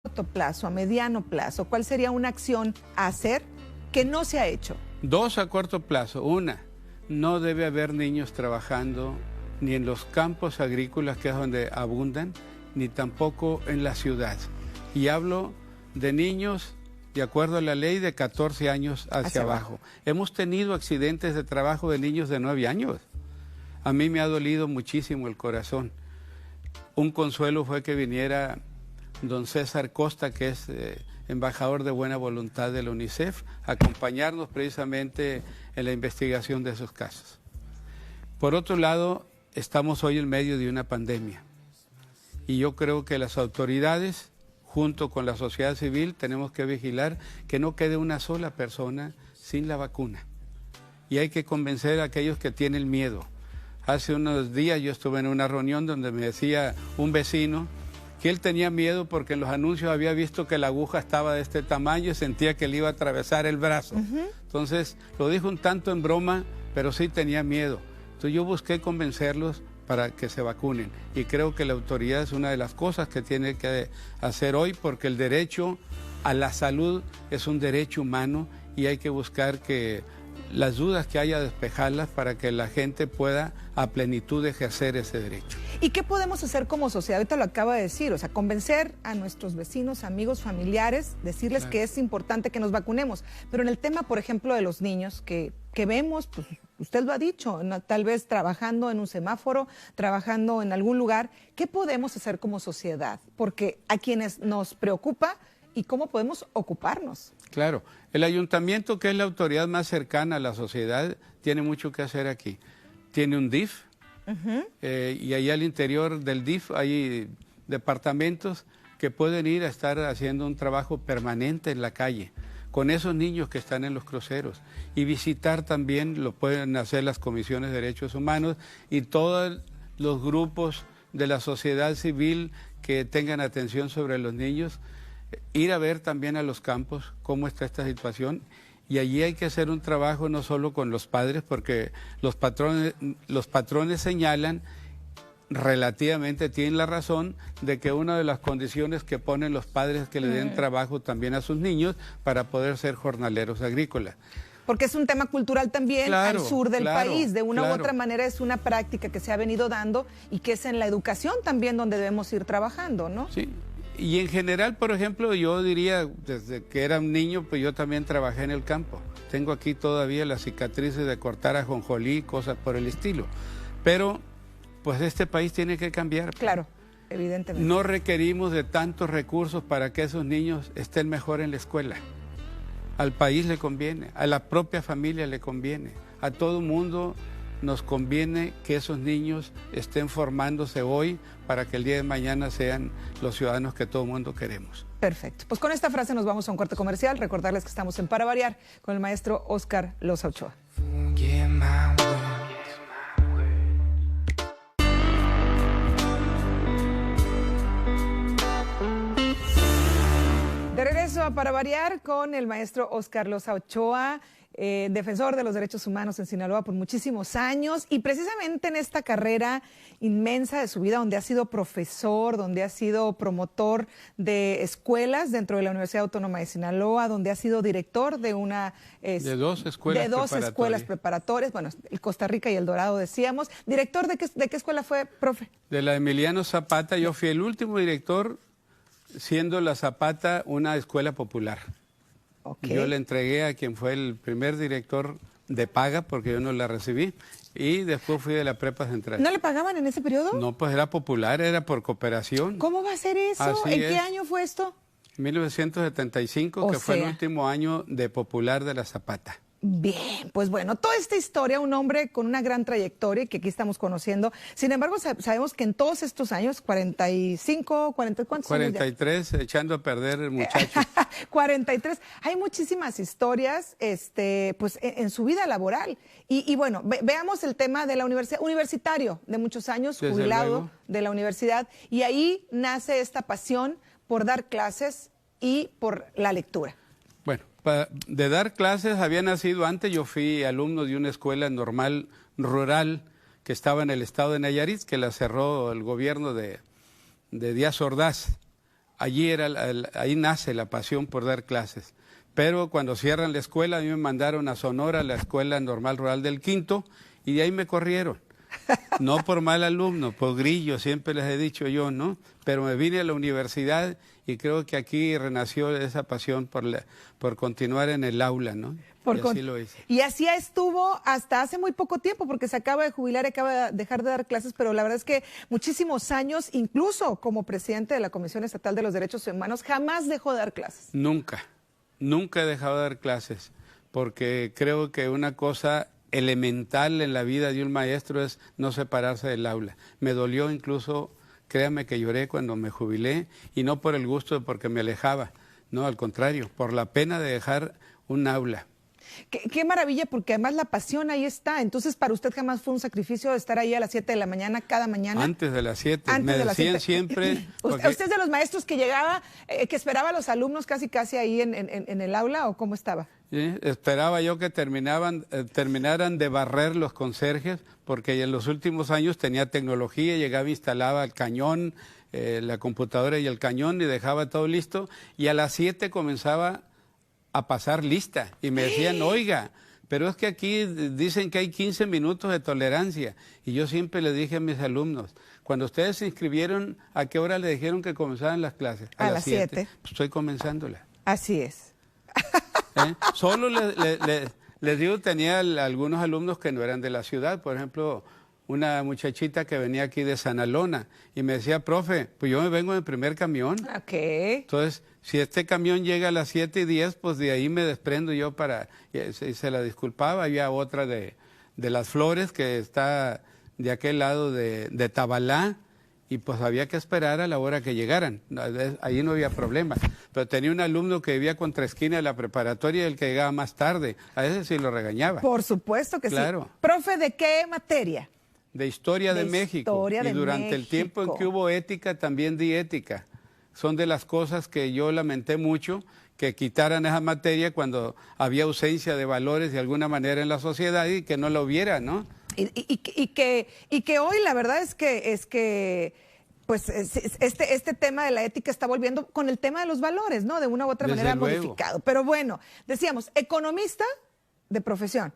corto plazo, a mediano plazo, ¿cuál sería una acción a hacer que no se ha hecho? Dos a corto plazo. Una, no debe haber niños trabajando ni en los campos agrícolas, que es donde abundan, ni tampoco en la ciudad. Y hablo de niños, de acuerdo a la ley, de 14 años hacia abajo. Hemos tenido accidentes de trabajo de niños de 9 años. A mí me ha dolido muchísimo el corazón. Un consuelo fue que viniera don César Costa, que es embajador de buena voluntad de la UNICEF, a acompañarnos precisamente en la investigación de esos casos. Por otro lado, estamos hoy en medio de una pandemia y yo creo que las autoridades, junto con la sociedad civil, tenemos que vigilar que no quede una sola persona sin la vacuna. Y hay que convencer a aquellos que tienen miedo. Hace unos días yo estuve en una reunión donde me decía un vecino que él tenía miedo porque en los anuncios había visto que la aguja estaba de este tamaño y sentía que le iba a atravesar el brazo. Entonces lo dijo un tanto en broma, pero sí tenía miedo. Entonces yo busqué convencerlos para que se vacunen y creo que la autoridad es una de las cosas que tiene que hacer hoy, porque el derecho a la salud es un derecho humano y hay que buscar que las dudas que haya, despejarlas para que la gente pueda a plenitud ejercer ese derecho. ¿Y qué podemos hacer como sociedad? Ahorita lo acaba de decir, o sea, convencer a nuestros vecinos, amigos, familiares, decirles que es importante que nos vacunemos. Pero en el tema, por ejemplo, de los niños que vemos, pues usted lo ha dicho, tal vez trabajando en un semáforo, trabajando en algún lugar, ¿qué podemos hacer como sociedad? Porque a quienes nos preocupa y cómo podemos ocuparnos. Claro, el ayuntamiento, que es la autoridad más cercana a la sociedad, tiene mucho que hacer aquí. Tiene un DIF, y ahí al interior del DIF hay departamentos que pueden ir a estar haciendo un trabajo permanente en la calle con esos niños que están en los cruceros, y visitar también, lo pueden hacer las comisiones de derechos humanos y todos los grupos de la sociedad civil que tengan atención sobre los niños, ir a ver también a los campos cómo está esta situación. Y allí hay que hacer un trabajo no solo con los padres, porque los patrones señalan, relativamente tienen la razón, de que una de las condiciones que ponen los padres es que le den trabajo también a sus niños para poder ser jornaleros agrícolas. Porque es un tema cultural también al sur del país, de una u otra manera es una práctica que se ha venido dando y que es en la educación también donde debemos ir trabajando, ¿no? Sí. Y en general, por ejemplo, yo diría, desde que era un niño, pues yo también trabajé en el campo. Tengo aquí todavía las cicatrices de cortar ajonjolí, cosas por el estilo. Pero, pues este país tiene que cambiar. Claro, evidentemente. No requerimos de tantos recursos para que esos niños estén mejor en la escuela. Al país le conviene, a la propia familia le conviene, a todo mundo nos conviene que esos niños estén formándose hoy para que el día de mañana sean los ciudadanos que todo el mundo queremos. Perfecto. Pues con esta frase nos vamos a un corte comercial. Recordarles que estamos en Para Variar con el maestro Óscar Loza Ochoa. De regreso a Para Variar con el maestro Óscar Loza Ochoa, defensor de los derechos humanos en Sinaloa por muchísimos años, y precisamente en esta carrera inmensa de su vida, donde ha sido profesor, donde ha sido promotor de escuelas dentro de la Universidad Autónoma de Sinaloa, donde ha sido director de de dos escuelas preparatorias, bueno, el Costa Rica y el Dorado decíamos. ¿Director de qué escuela fue, profe? De la Emiliano Zapata. Yo fui el último director, siendo la Zapata una escuela popular. Okay. Yo le entregué a quien fue el primer director de paga, porque yo no la recibí, y después fui de la prepa central. ¿No le pagaban en ese periodo? No, pues era popular, era por cooperación. ¿Cómo va a ser eso? ¿En qué año fue esto? 1975, que fue el último año de popular de la Zapata. Bien, pues bueno, toda esta historia, un hombre con una gran trayectoria que aquí estamos conociendo. Sin embargo, sabemos que en todos estos años, 45, 40, ¿cuántos 43, años echando a perder el muchacho. 43, hay muchísimas historias pues, en su vida laboral. Y bueno, veamos el tema de la universidad, universitario de muchos años, desde jubilado luego de la universidad. Y ahí nace esta pasión por dar clases y por la lectura. Bueno, de dar clases había nacido antes. Yo fui alumno de una escuela normal rural que estaba en el estado de Nayarit, que la cerró el gobierno de Díaz Ordaz. allí ahí nace la pasión por dar clases. Pero cuando cierran la escuela, a mí me mandaron a Sonora, a la Escuela Normal Rural del Quinto, y de ahí me corrieron. No por mal alumno, por grillo, siempre les he dicho yo, ¿no? Pero me vine a la universidad y creo que aquí renació esa pasión por continuar en el aula, ¿no? Y así lo hice. Y así estuvo hasta hace muy poco tiempo, porque se acaba de jubilar y acaba de dejar de dar clases, pero la verdad es que muchísimos años, incluso como presidente de la Comisión Estatal de los Derechos Humanos, jamás dejó de dar clases. Nunca he dejado de dar clases, porque creo que una cosa elemental en la vida de un maestro es no separarse del aula. Me dolió incluso, créame que lloré cuando me jubilé, y no por el gusto de porque me alejaba, no, al contrario, por la pena de dejar un aula. Qué maravilla, porque además la pasión ahí está. Entonces, para usted jamás fue un sacrificio estar ahí a las 7 de la mañana, cada mañana. Antes de las 7, me decían siempre. ¿Usted es de los maestros que llegaba, que esperaba a los alumnos casi ahí en el aula, o cómo estaba? Sí, esperaba yo que terminaran de barrer los conserjes, porque en los últimos años tenía tecnología, llegaba, instalaba el cañón, la computadora y el cañón, y dejaba todo listo, y a las 7 comenzaba a pasar lista, y me decían, oiga, pero es que aquí dicen que hay 15 minutos de tolerancia, y yo siempre le dije a mis alumnos, cuando ustedes se inscribieron, ¿a qué hora le dijeron que comenzaban las clases? A las 7. Pues estoy comenzándola. Así es. Solo les digo, tenía algunos alumnos que no eran de la ciudad, por ejemplo, una muchachita que venía aquí de Sanalona, y me decía, profe, pues yo me vengo en el primer camión. Ok. Entonces, si este camión llega a las 7:10, pues de ahí me desprendo yo y se la disculpaba. Había otra de Las Flores, que está de aquel lado de Tabalá, y pues había que esperar a la hora que llegaran. Ahí no había problema. Pero tenía un alumno que vivía contra esquina de la preparatoria, y el que llegaba más tarde. A ese sí lo regañaba. Por supuesto que claro. Sí. Profe, ¿de qué materia? De Historia de México. Y durante el tiempo en que hubo ética, también di ética. Son de las cosas que yo lamenté mucho, que quitaran esa materia cuando había ausencia de valores de alguna manera en la sociedad, y que no la hubiera, ¿no? Y que hoy la verdad es que pues este tema de la ética está volviendo con el tema de los valores, ¿no? De una u otra manera modificado. Pero bueno, decíamos, economista de profesión.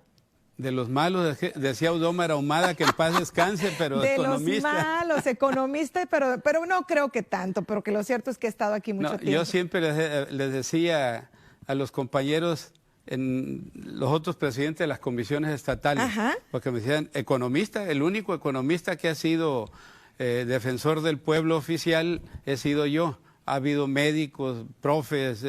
De los malos, decía Eudómar Ahumada, que en paz descanse, pero de economista. De los malos, economista, pero no creo que tanto, pero que lo cierto es que he estado aquí mucho tiempo. Yo siempre les decía a los compañeros, en los otros presidentes de las comisiones estatales, Ajá. porque me decían, economista, el único economista que ha sido defensor del pueblo oficial he sido yo. Ha habido médicos, profes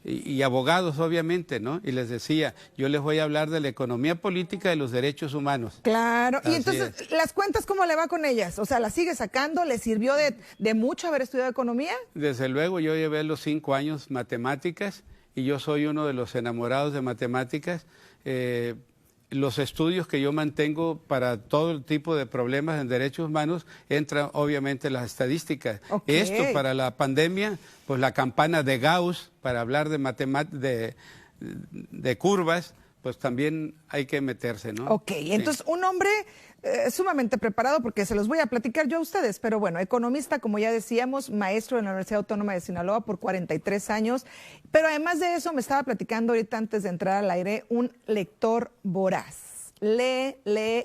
y abogados, obviamente, ¿no? Y les decía, yo les voy a hablar de la economía política y los derechos humanos. Claro. Y entonces, ¿las cuentas cómo le va con ellas? O sea, ¿las sigue sacando? ¿Le sirvió de mucho haber estudiado economía? Desde luego, yo llevé los 5 años matemáticas, y yo soy uno de los enamorados de matemáticas. Los estudios que yo mantengo para todo el tipo de problemas en derechos humanos, entran obviamente las estadísticas. Okay. Esto para la pandemia, pues la campana de Gauss, para hablar de curvas, pues también hay que meterse, ¿no? Ok, entonces un hombre sumamente preparado, porque se los voy a platicar yo a ustedes, pero bueno, economista, como ya decíamos, maestro en la Universidad Autónoma de Sinaloa por 43 años, pero además de eso me estaba platicando ahorita antes de entrar al aire, un lector voraz. Lee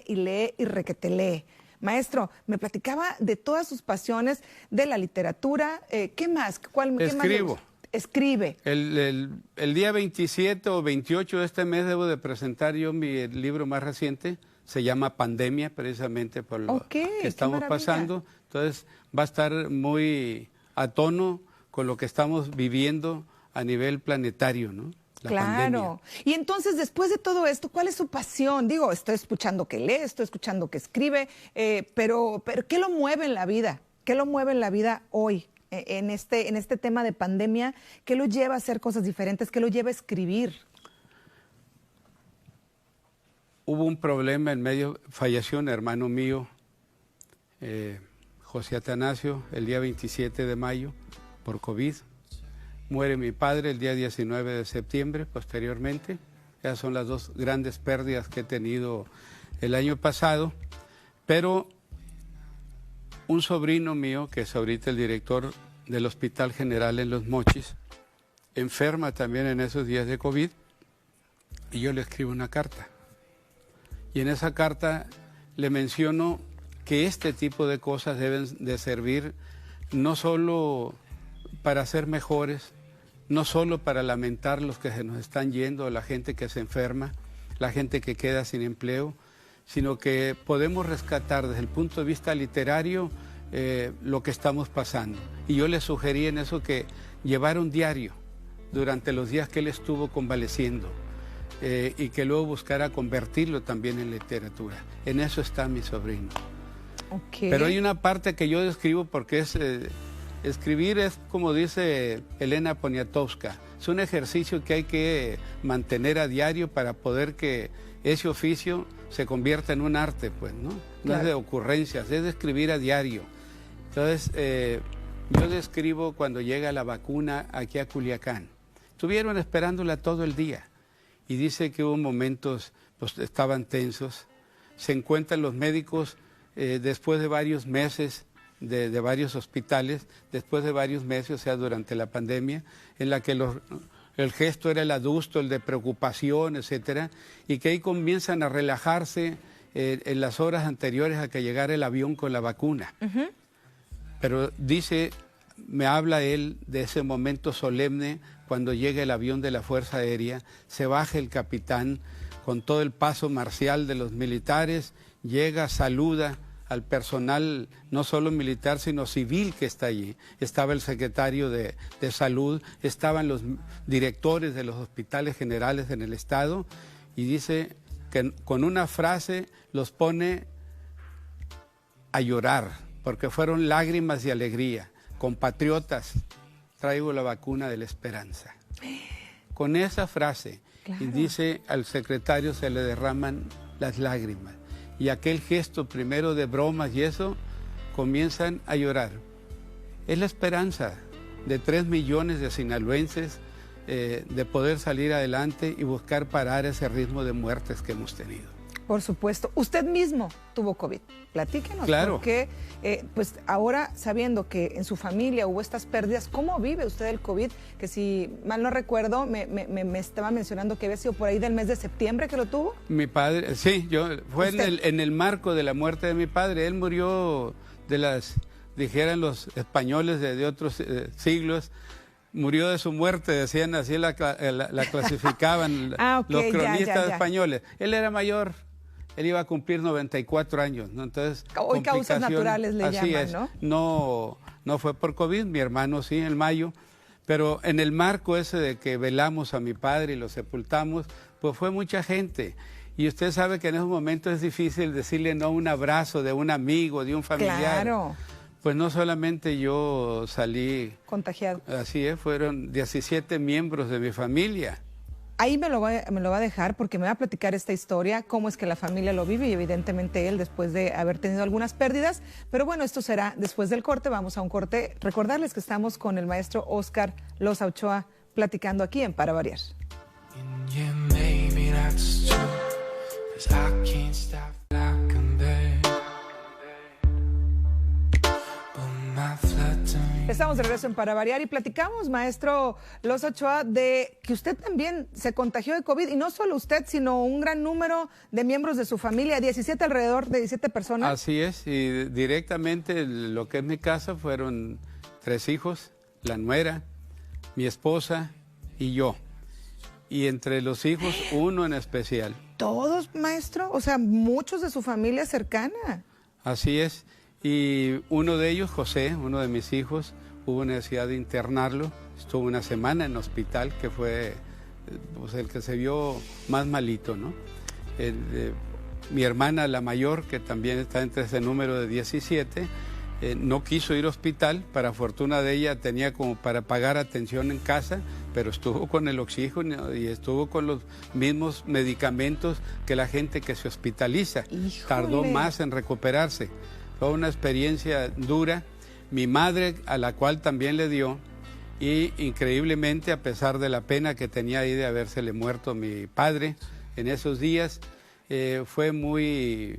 y requete lee. Maestro, me platicaba de todas sus pasiones, de la literatura, ¿qué más? ¿Qué más le gusta? Escribe. El día 27 o 28 de este mes debo de presentar yo mi libro más reciente. Se llama Pandemia, precisamente por lo que estamos pasando. Entonces va a estar muy a tono con lo que estamos viviendo a nivel planetario, ¿no? Claro. Y entonces, después de todo esto, ¿cuál es su pasión? Digo, estoy escuchando que lee, estoy escuchando que escribe, pero ¿qué lo mueve en la vida? ¿Qué lo mueve en la vida hoy? En este tema de pandemia, ¿qué lo lleva a hacer cosas diferentes? ¿Qué lo lleva a escribir? Hubo un problema en medio, falleció un hermano mío, José Atanasio, el día 27 de mayo, por COVID. Muere mi padre el día 19 de septiembre, posteriormente. Esas son las 2 grandes pérdidas que he tenido el año pasado. Pero un sobrino mío, que es ahorita el director del Hospital General en Los Mochis, enferma también en esos días de COVID, y yo le escribo una carta. Y en esa carta le menciono que este tipo de cosas deben de servir no solo para ser mejores, no solo para lamentar los que se nos están yendo, la gente que se enferma, la gente que queda sin empleo, sino que podemos rescatar desde el punto de vista literario lo que estamos pasando. Y yo le sugerí en eso que llevara un diario durante los días que él estuvo convaleciendo y que luego buscara convertirlo también en literatura. En eso está mi sobrino. Okay. Pero hay una parte que yo describo porque es... escribir es, como dice Elena Poniatowska, es un ejercicio que hay que mantener a diario para poder que ese oficio se convierta en un arte, pues, ¿no? No es de ocurrencias, es de escribir a diario. Entonces, yo describo cuando llega la vacuna aquí a Culiacán. Estuvieron esperándola todo el día y dice que hubo momentos, pues estaban tensos. Se encuentran los médicos después de varios meses de varios hospitales, después de varios meses, o sea, durante la pandemia, en la que el gesto era el adusto, el de preocupación, etcétera, y que ahí comienzan a relajarse en las horas anteriores a que llegara el avión con la vacuna. Uh-huh. Pero dice, me habla él de ese momento solemne cuando llega el avión de la Fuerza Aérea, se baja el capitán con todo el paso marcial de los militares, llega, saluda al personal, no solo militar, sino civil que está allí. Estaba el secretario de Salud, estaban los directores de los hospitales generales en el estado, y dice que con una frase los pone a llorar, porque fueron lágrimas de alegría. Compatriotas, traigo la vacuna de la esperanza. Con esa frase, claro. Y dice al secretario se le derraman las lágrimas. Y aquel gesto primero de bromas y eso, comienzan a llorar. Es la esperanza de 3 millones de sinaloenses de poder salir adelante y buscar parar ese ritmo de muertes que hemos tenido. Por supuesto. Usted mismo tuvo COVID. Platíquenos. Claro. Porque, pues ahora, sabiendo que en su familia hubo estas pérdidas, ¿cómo vive usted el COVID? Que si mal no recuerdo, me estaba mencionando que había sido por ahí del mes de septiembre que lo tuvo. Mi padre, sí, fue en el marco de la muerte de mi padre. Él murió de las, dijeran los españoles de otros siglos, murió de su muerte, decían así, la clasificaban okay, los cronistas españoles. Él era mayor. Él iba a cumplir 94 años, ¿no? Entonces, hoy causas naturales le llaman, es, ¿no? No fue por COVID, mi hermano sí, en mayo, pero en el marco ese de que velamos a mi padre y lo sepultamos, pues fue mucha gente. Y usted sabe que en esos momentos es difícil decirle no a un abrazo de un amigo, de un familiar. Claro. Pues no solamente yo salí... contagiado. Así es, fueron 17 miembros de mi familia. Ahí me lo va a dejar porque me va a platicar esta historia, cómo es que la familia lo vive y evidentemente él después de haber tenido algunas pérdidas. Pero bueno, esto será después del corte, vamos a un corte. Recordarles que estamos con el maestro Óscar Loza Ochoa platicando aquí en Para Variar. Estamos de regreso en Para Variar y platicamos, maestro Loza Ochoa, de que usted también se contagió de COVID, y no solo usted, sino un gran número de miembros de su familia, alrededor de 17 personas. Así es, y directamente lo que es mi casa fueron 3 hijos, la nuera, mi esposa y yo. Y entre los hijos, uno en especial. ¿Todos, maestro? O sea, muchos de su familia cercana. Así es. Y uno de ellos, José, uno de mis hijos, hubo necesidad de internarlo, estuvo una semana en hospital, que fue pues, el que se vio más malito, ¿no? Mi hermana, la mayor, que también está entre ese número de 17, no quiso ir al hospital, para fortuna de ella tenía como para pagar atención en casa, pero estuvo con el oxígeno y estuvo con los mismos medicamentos que la gente que se hospitaliza. ¡Híjole! Tardó más en recuperarse. Fue una experiencia dura. Mi madre, a la cual también le dio, y increíblemente, a pesar de la pena que tenía ahí de habérsele muerto mi padre en esos días, fue muy